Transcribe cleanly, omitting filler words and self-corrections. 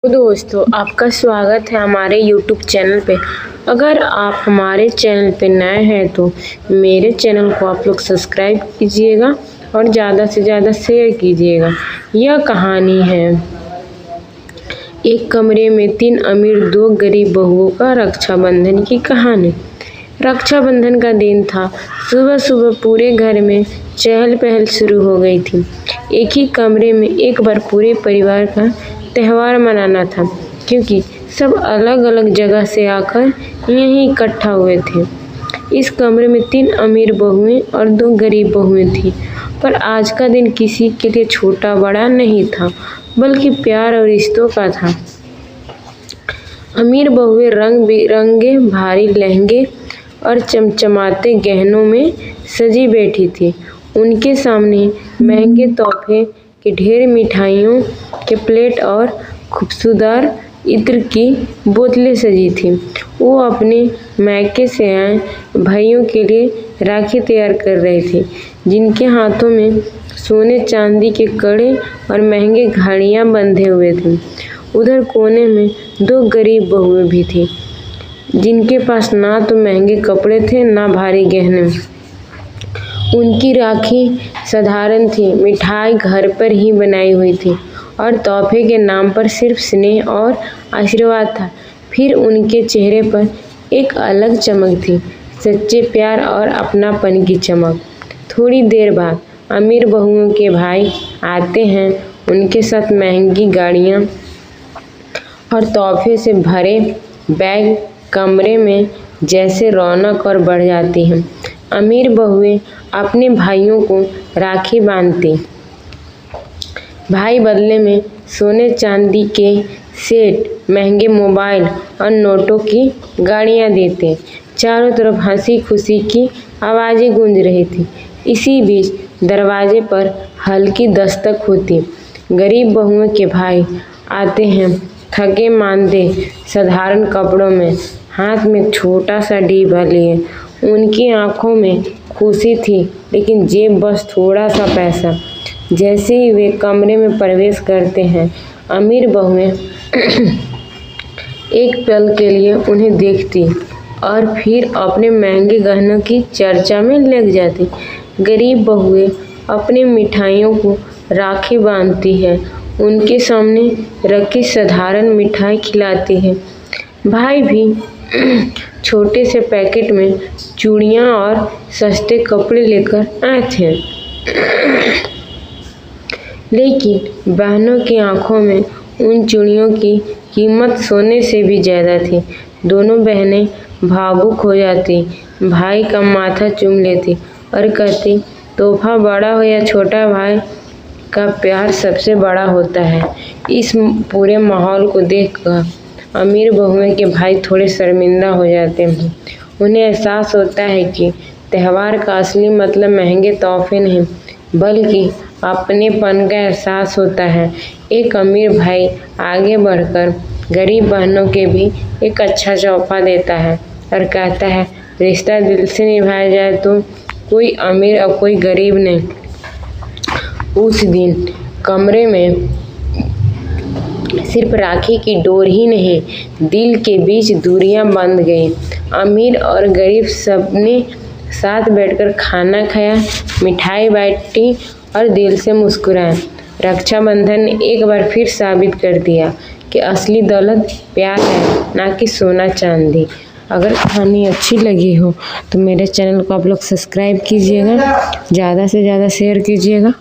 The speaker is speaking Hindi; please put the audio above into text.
तो दोस्तों, आपका स्वागत है हमारे YouTube चैनल पे। अगर आप हमारे चैनल पे नए हैं तो मेरे चैनल को आप लोग सब्सक्राइब कीजिएगा और ज़्यादा से ज़्यादा शेयर कीजिएगा। यह कहानी है एक कमरे में 3 अमीर 2 गरीब बहुओं का रक्षाबंधन की कहानी। रक्षाबंधन का दिन था। सुबह सुबह पूरे घर में चहल पहल शुरू हो गई थी। एक ही कमरे में एक बार पूरे परिवार का त्योहार मनाना था, क्योंकि सब अलग अलग जगह से आकर यहीं इकट्ठा हुए थे। इस कमरे में 3 अमीर बहुएं और 2 गरीब बहुएं थीं, पर आज का दिन किसी के लिए छोटा बड़ा नहीं था, बल्कि प्यार और रिश्तों का था। अमीर बहुएं रंग बिरंगे भारी लहंगे और चमचमाते गहनों में सजी बैठी थी। उनके सामने महंगे तोहफे के ढेर, मिठाइयों के प्लेट और खूबसूरत इत्र की बोतलें सजी थीं। वो अपने मायके से आए भाइयों के लिए राखी तैयार कर रहे थे, जिनके हाथों में सोने चांदी के कड़े और महंगे घड़ियां बंधे हुए थे। उधर कोने में 2 गरीब बहुएं भी थीं, जिनके पास ना तो महंगे कपड़े थे ना भारी गहने। उनकी राखी साधारण थी, मिठाई घर पर ही बनाई हुई थी और तोहफे के नाम पर सिर्फ स्नेह और आशीर्वाद था। फिर उनके चेहरे पर एक अलग चमक थी, सच्चे प्यार और अपनापन की चमक। थोड़ी देर बाद अमीर बहुओं के भाई आते हैं। उनके साथ महंगी गाड़ियाँ और तोहफे से भरे बैग। कमरे में जैसे रौनक और बढ़ जाती है। अमीर बहुएं अपने भाइयों को राखी बांधती। भाई बदले में सोने चांदी के सेट, महंगे मोबाइल और नोटों की गाड़ियां देते। चारों तरफ हंसी खुशी की आवाज़ें गूंज रही थी। इसी बीच दरवाजे पर हल्की दस्तक होती। गरीब बहुओं के भाई आते हैं, थके मांदे साधारण कपड़ों में, हाथ में एक छोटा सा डिब्बा लिए। उनकी आंखों में खुशी थी, लेकिन जेब बस थोड़ा सा पैसा। जैसे ही वे कमरे में प्रवेश करते हैं, अमीर बहुएं एक पल के लिए उन्हें देखती और फिर अपने महंगे गहनों की चर्चा में लग जाती। गरीब बहुएं अपनी मिठाइयों को राखी बांधती है, उनके सामने रखी साधारण मिठाई खिलाती है। भाई भी छोटे से पैकेट में चूड़ियाँ और सस्ते कपड़े लेकर आए थे, लेकिन बहनों की आंखों में उन चूड़ियों की कीमत सोने से भी ज़्यादा थी। दोनों बहनें भावुक हो जाती, भाई का माथा चूम लेती और कहती, तोहफा बड़ा हो या छोटा, भाई का प्यार सबसे बड़ा होता है। इस पूरे माहौल को देखकर अमीर बहुएं के भाई थोड़े शर्मिंदा हो जाते हैं। उन्हें एहसास होता है कि त्यौहार का असली मतलब महंगे तोहफे नहीं, बल्कि अपनेपन का एहसास होता है। एक अमीर भाई आगे बढ़कर गरीब बहनों के भी एक अच्छा तोहफा देता है और कहता है, रिश्ता दिल से निभाया जाए तो कोई अमीर और कोई गरीब नहीं। उस दिन कमरे में सिर्फ राखी की डोर ही नहीं, दिल के बीच दूरियां बंध गईं। अमीर और गरीब सबने साथ बैठकर खाना खाया, मिठाई बांटी और दिल से मुस्कुराए। रक्षाबंधन ने एक बार फिर साबित कर दिया कि असली दौलत प्यार है, ना कि सोना चांदी। अगर कहानी अच्छी लगी हो तो मेरे चैनल को आप लोग सब्सक्राइब कीजिएगा, ज़्यादा से ज़्यादा शेयर कीजिएगा।